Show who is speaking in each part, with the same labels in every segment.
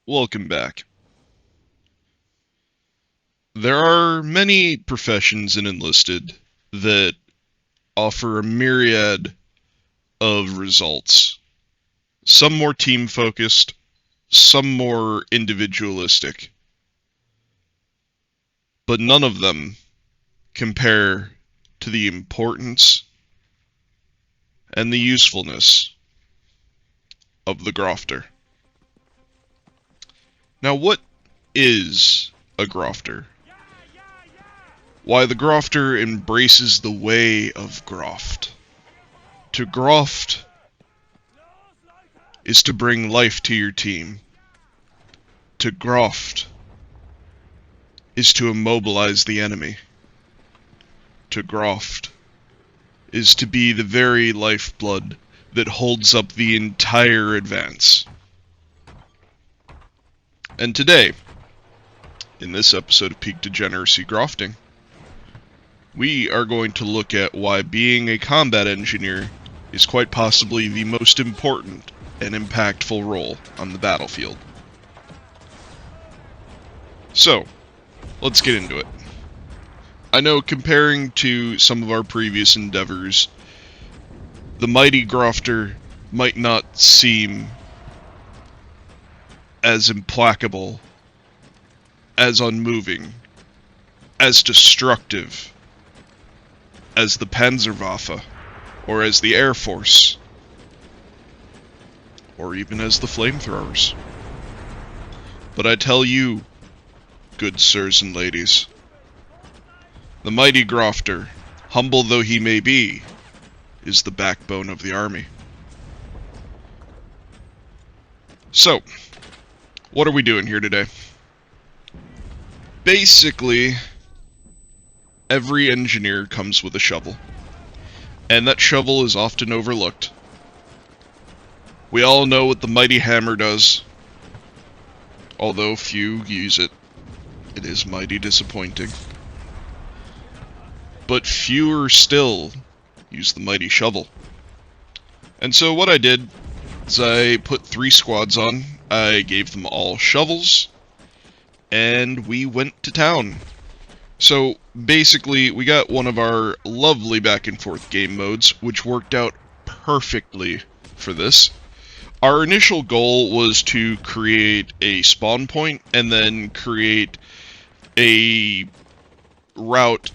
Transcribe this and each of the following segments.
Speaker 1: Welcome back. There are many professions in Enlisted that offer a myriad of results. Some more team focused, some more individualistic. But none of them compare to the importance and the usefulness of the grafter. Now, what is a grafter? Why, the grafter embraces the way of graft. To graft is to bring life to your team. To graft is to immobilize the enemy. To graft is to be the very lifeblood that holds up the entire advance. And today, in this episode of Peak Degeneracy Grafting, we are going to look at why being a combat engineer is quite possibly the most important and impactful role on the battlefield. So, let's get into it. I know, comparing to some of our previous endeavors, the mighty grafter might not seem as implacable, as unmoving, as destructive as the Panzerwaffe, or as the Air Force, or even as the flamethrowers. But I tell you, good sirs and ladies, the mighty grafter, humble though he may be, is the backbone of the army. So, what are we doing here today? Basically, every engineer comes with a shovel, and that shovel is often overlooked. We all know what the mighty hammer does, although few use it. It is mighty disappointing. But fewer still use the mighty shovel. And so what I did is I put 3 squads on, I gave them all shovels, and we went to town. So basically, we got one of our lovely back and forth game modes, which worked out perfectly for this. Our initial goal was to create a spawn point and then create a route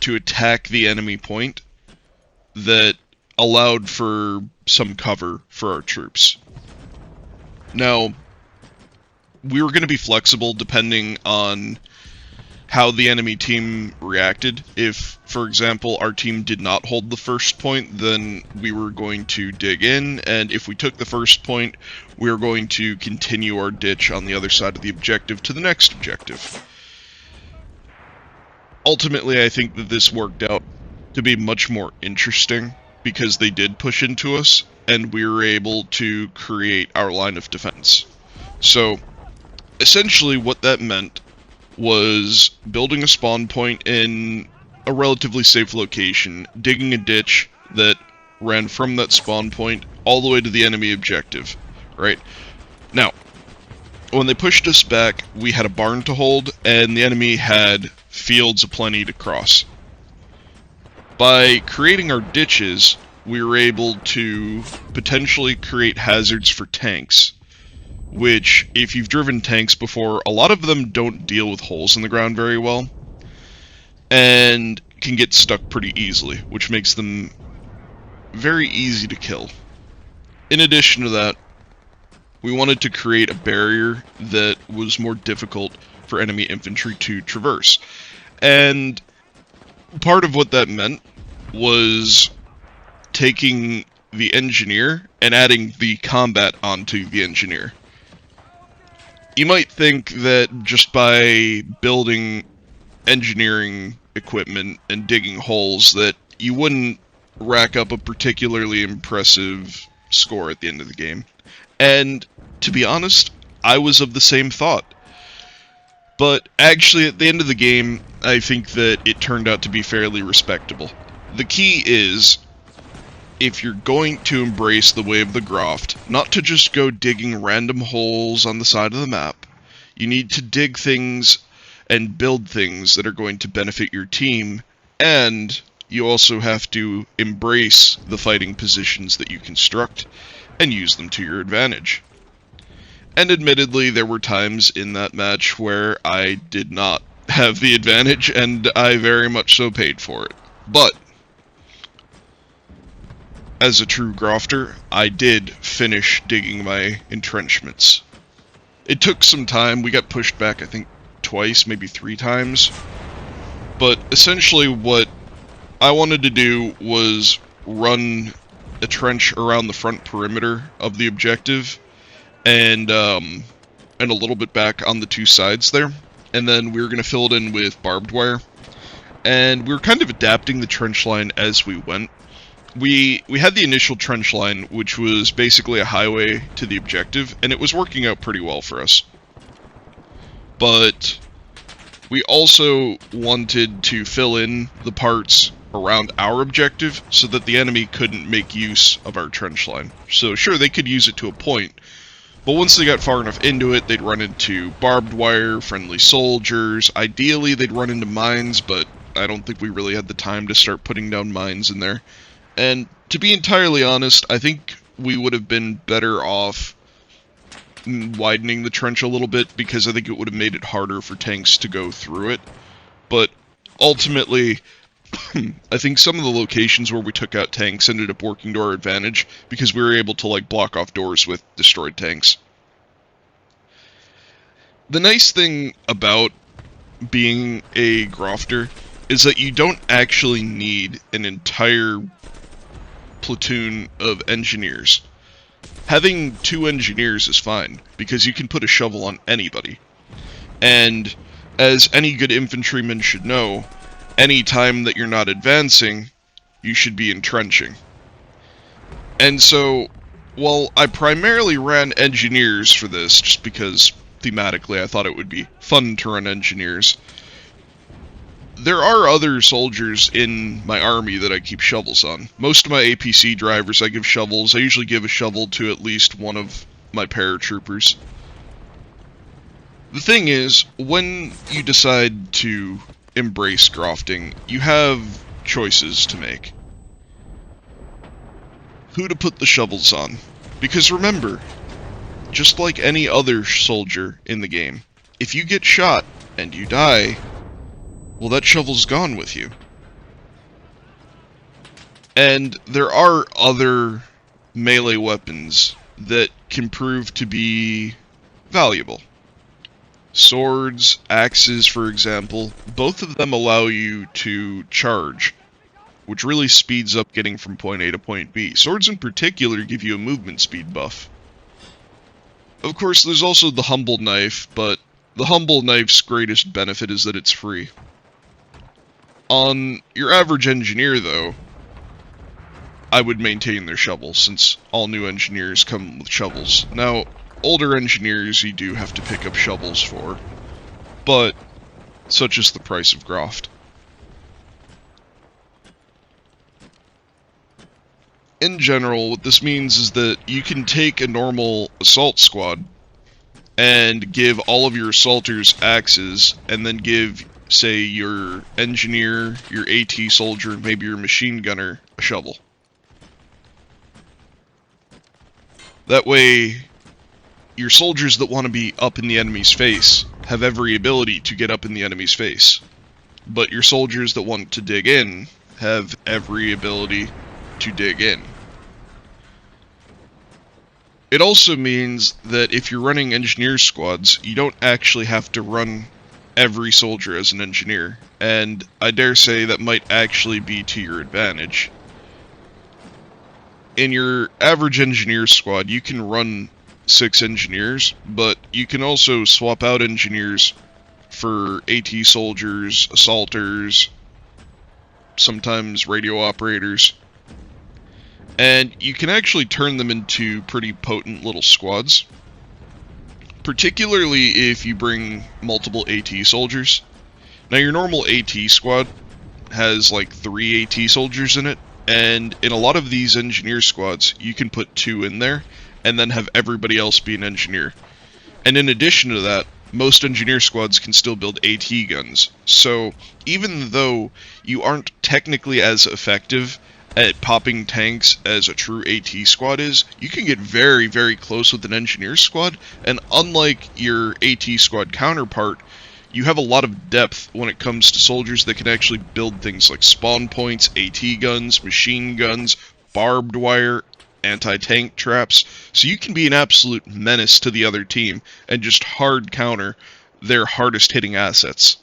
Speaker 1: to attack the enemy point that allowed for some cover for our troops. Now, we were going to be flexible depending on how the enemy team reacted. If, for example, our team did not hold the first point, then we were going to dig in, and if we took the first point, we were going to continue our ditch on the other side of the objective to the next objective. Ultimately, I think that this worked out to be much more interesting because they did push into us, and we were able to create our line of defense. So, essentially what that meant was building a spawn point in a relatively safe location, digging a ditch that ran from that spawn point all the way to the enemy objective, right? Now, when they pushed us back, we had a barn to hold, and the enemy had fields aplenty to cross. By creating our ditches, we were able to potentially create hazards for tanks, which, if you've driven tanks before, a lot of them don't deal with holes in the ground very well, and can get stuck pretty easily, which makes them very easy to kill. In addition to that, we wanted to create a barrier that was more difficult for enemy infantry to traverse. And part of what that meant was taking the engineer and adding the combat onto the engineer. You might think that just by building engineering equipment and digging holes that you wouldn't rack up a particularly impressive score at the end of the game. And to be honest, I was of the same thought. But actually, at the end of the game, I think that it turned out to be fairly respectable. The key is if you're going to embrace the way of the Grøft, not to just go digging random holes on the side of the map, you need to dig things and build things that are going to benefit your team, and you also have to embrace the fighting positions that you construct and use them to your advantage. And admittedly, there were times in that match where I did not have the advantage, and I very much so paid for it. But as a true grafter, I did finish digging my entrenchments. It took some time. We got pushed back, I think, twice, maybe 3 times. But essentially what I wanted to do was run a trench around the front perimeter of the objective, and a little bit back on the 2 sides there. And then we were going to fill it in with barbed wire. And we were kind of adapting the trench line as we went. We had the initial trench line, which was basically a highway to the objective, and it was working out pretty well for us. But we also wanted to fill in the parts around our objective so that the enemy couldn't make use of our trench line. So sure, they could use it to a point, but once they got far enough into it, they'd run into barbed wire, friendly soldiers. Ideally, they'd run into mines, but I don't think we really had the time to start putting down mines in there. And to be entirely honest, I think we would have been better off widening the trench a little bit, because I think it would have made it harder for tanks to go through it. But ultimately, I think some of the locations where we took out tanks ended up working to our advantage, because we were able to like block off doors with destroyed tanks. The nice thing about being a grafter is that you don't actually need an entire platoon of engineers. Having 2 engineers is fine, because you can put a shovel on anybody. And as any good infantryman should know, any time that you're not advancing, you should be entrenching. And so, while I primarily ran engineers for this, just because thematically I thought it would be fun to run engineers, there are other soldiers in my army that I keep shovels on. Most of my APC drivers I give shovels. I usually give a shovel to at least one of my paratroopers. The thing is, when you decide to embrace grafting, you have choices to make. Who to put the shovels on. Because remember, just like any other soldier in the game, if you get shot and you die, well, that shovel's gone with you. And there are other melee weapons that can prove to be valuable. Swords, axes, for example, both of them allow you to charge, which really speeds up getting from point A to point B. Swords in particular give you a movement speed buff. Of course, there's also the humble knife, but the humble knife's greatest benefit is that it's free. On your average engineer, though, I would maintain their shovel, since all new engineers come with shovels. Now, older engineers you do have to pick up shovels for, but such is the price of graft. In general, what this means is that you can take a normal assault squad and give all of your assaulters axes, and then give, say, your engineer, your AT soldier, maybe your machine gunner, a shovel. That way, your soldiers that want to be up in the enemy's face have every ability to get up in the enemy's face. But your soldiers that want to dig in have every ability to dig in. It also means that if you're running engineer squads, you don't actually have to run every soldier as an engineer, and I dare say that might actually be to your advantage. In your average engineer squad, you can run 6 engineers, but you can also swap out engineers for AT soldiers, assaulters, sometimes radio operators, and you can actually turn them into pretty potent little squads. Particularly if you bring multiple AT soldiers. Now your normal AT squad has like 3 AT soldiers in it, And in a lot of these engineer squads, you can put 2 in there, and then have everybody else be an engineer. And in addition to that, most engineer squads can still build AT guns. So even though you aren't technically as effective at popping tanks as a true AT squad is, you can get very, very close with an engineer squad, and unlike your AT squad counterpart, you have a lot of depth when it comes to soldiers that can actually build things like spawn points, AT guns, machine guns, barbed wire, anti-tank traps, so you can be an absolute menace to the other team and just hard counter their hardest hitting assets.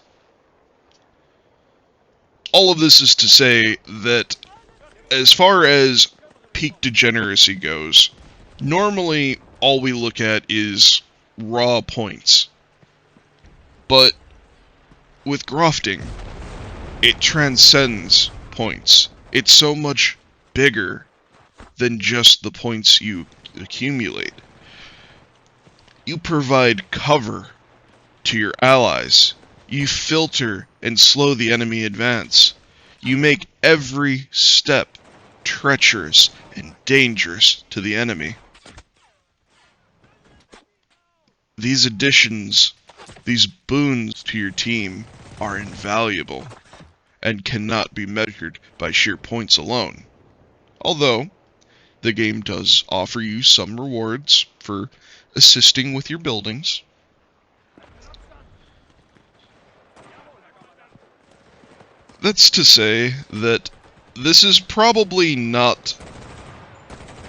Speaker 1: All of this is to say that as far as peak degeneracy goes, normally all we look at is raw points. But with grafting, it transcends points. It's so much bigger than just the points you accumulate. You provide cover to your allies. You filter and slow the enemy advance. You make every step treacherous and dangerous to the enemy. These additions, these boons to your team are invaluable and cannot be measured by sheer points alone. Although, the game does offer you some rewards for assisting with your buildings. That's to say that this is probably not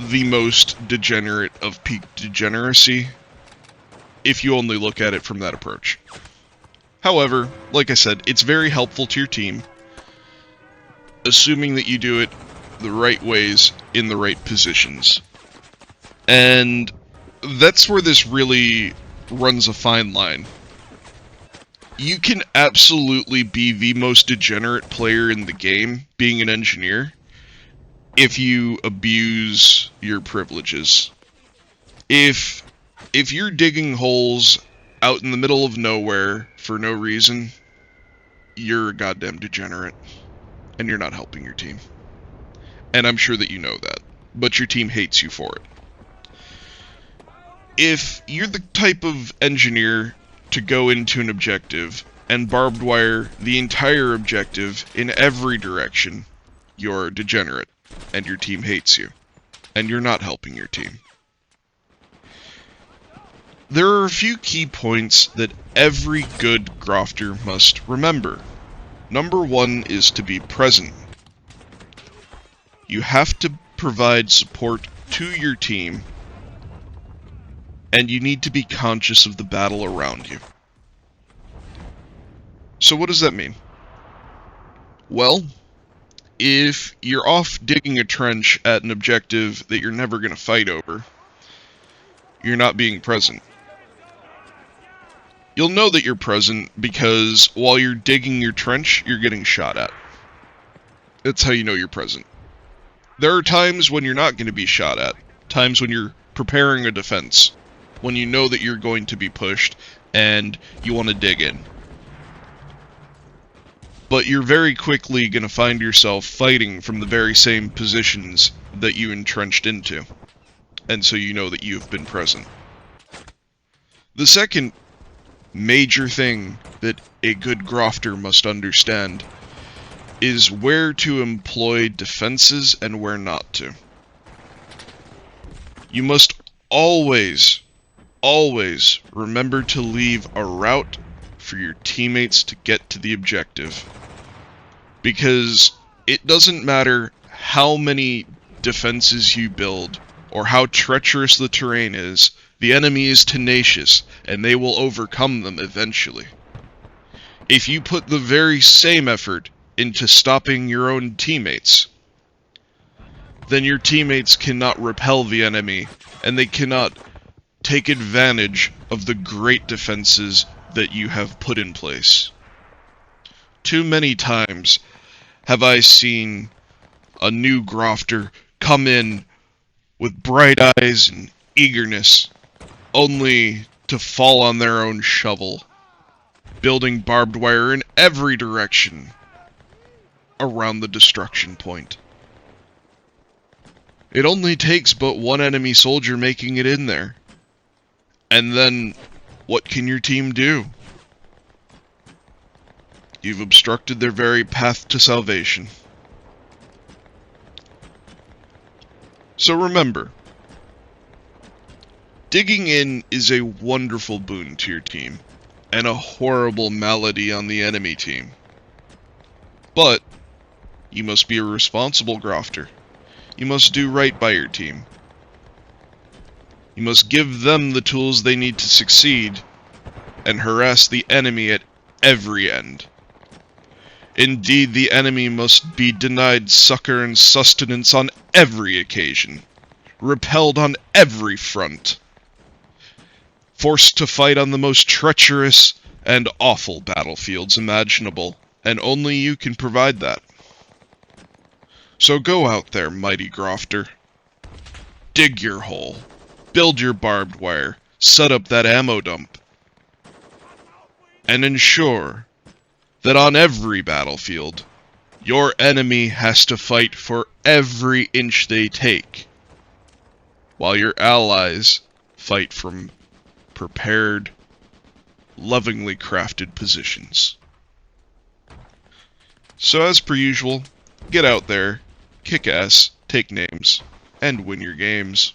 Speaker 1: the most degenerate of peak degeneracy, if you only look at it from that approach. However, like I said, it's very helpful to your team, assuming that you do it the right ways in the right positions. And that's where this really runs a fine line. You can absolutely be the most degenerate player in the game, being an engineer, if you abuse your privileges. If you're digging holes out in the middle of nowhere for no reason, you're a goddamn degenerate, and you're not helping your team. And I'm sure that you know that, but your team hates you for it. If you're the type of engineer to go into an objective and barbed wire the entire objective in every direction, you're a degenerate, and your team hates you, and you're not helping your team. There are a few key points that every good grafter must remember. Number 1 is to be present. You have to provide support to your team, and you need to be conscious of the battle around you. So what does that mean? Well, if you're off digging a trench at an objective that you're never going to fight over, you're not being present. You'll know that you're present because while you're digging your trench, you're getting shot at. That's how you know you're present. There are times when you're not going to be shot at, times when you're preparing a defense, when you know that you're going to be pushed and you want to dig in. But you're very quickly going to find yourself fighting from the very same positions that you entrenched into, and so you know that you've been present. The second major thing that a good grafter must understand is where to employ defenses and where not to. You must always remember to leave a route for your teammates to get to the objective. Because it doesn't matter how many defenses you build or how treacherous the terrain is, the enemy is tenacious and they will overcome them eventually. If you put the very same effort into stopping your own teammates, then your teammates cannot repel the enemy, and they cannot take advantage of the great defenses that you have put in place. Too many times have I seen a new grafter come in with bright eyes and eagerness, only to fall on their own shovel, building barbed wire in every direction around the destruction point. It only takes but one enemy soldier making it in there. And then, what can your team do? You've obstructed their very path to salvation. So remember, digging in is a wonderful boon to your team, and a horrible malady on the enemy team. But, you must be a responsible grafter. You must do right by your team. You must give them the tools they need to succeed, and harass the enemy at every end. Indeed, the enemy must be denied succor and sustenance on every occasion, repelled on every front, forced to fight on the most treacherous and awful battlefields imaginable, and only you can provide that. So go out there, mighty grafter. Dig your hole, build your barbed wire, set up that ammo dump, and ensure that on every battlefield, your enemy has to fight for every inch they take, while your allies fight from prepared, lovingly crafted positions. So as per usual, get out there, kick ass, take names, and win your games.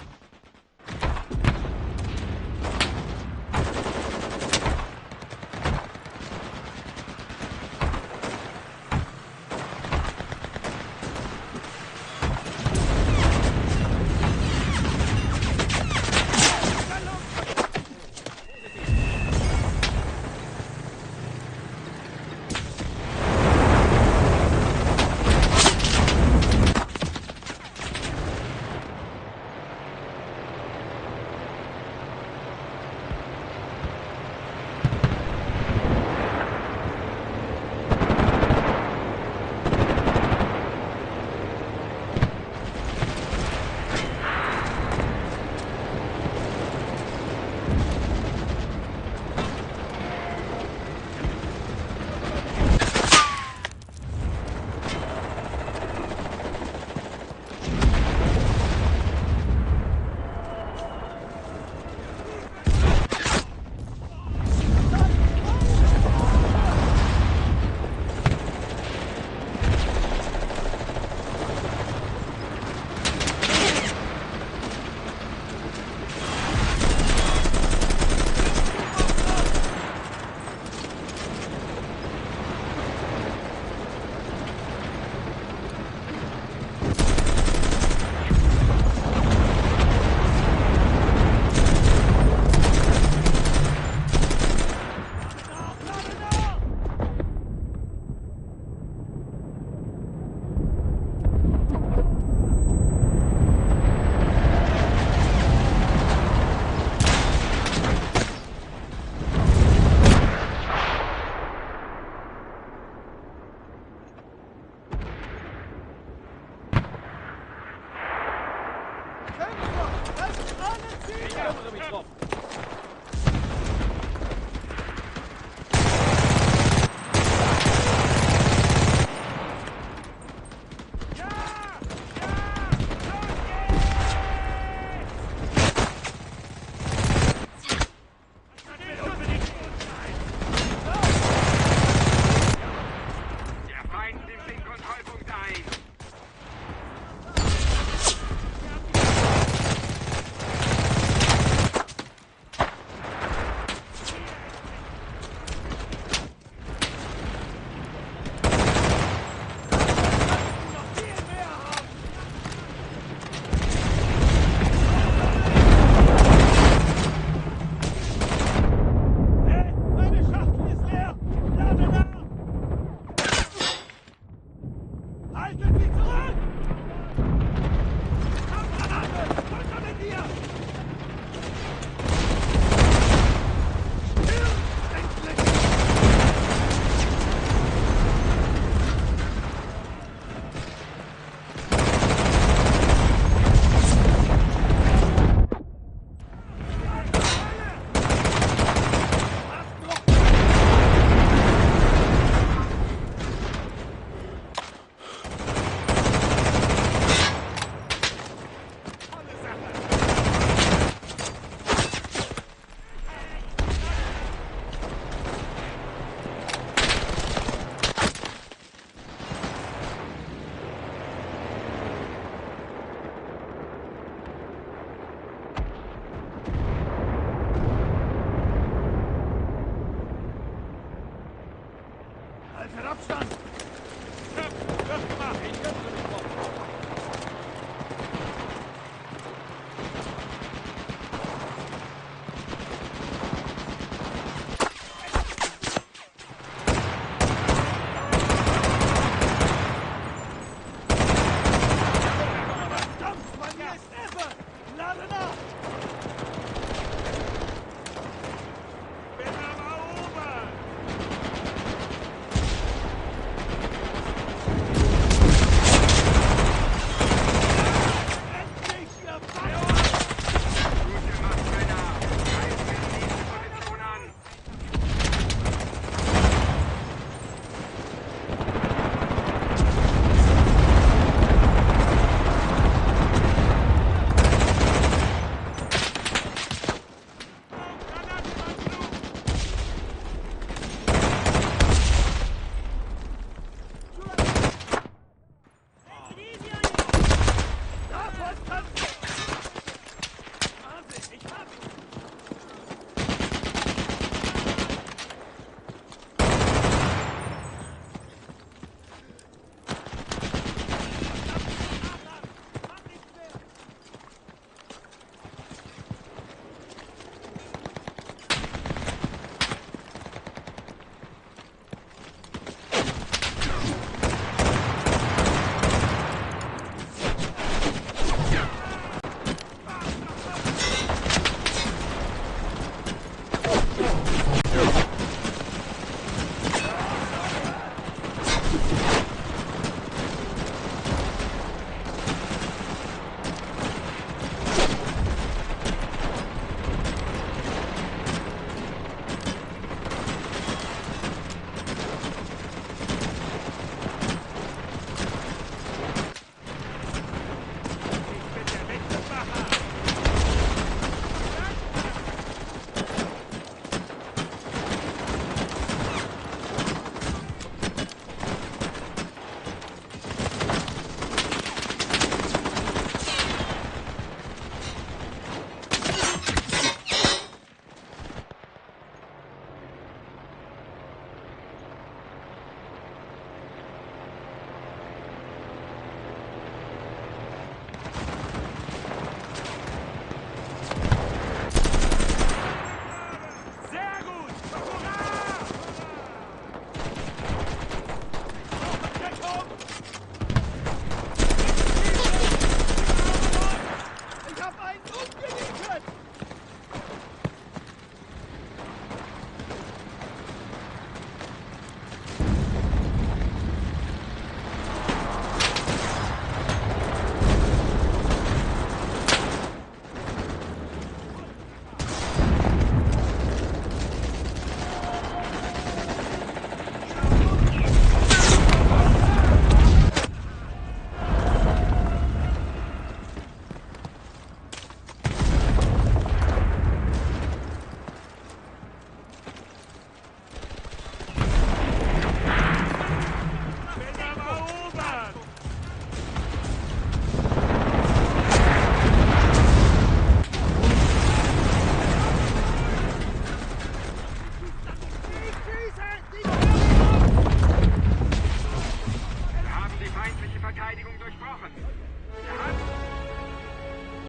Speaker 2: Verteidigung durchbrochen. Wir haben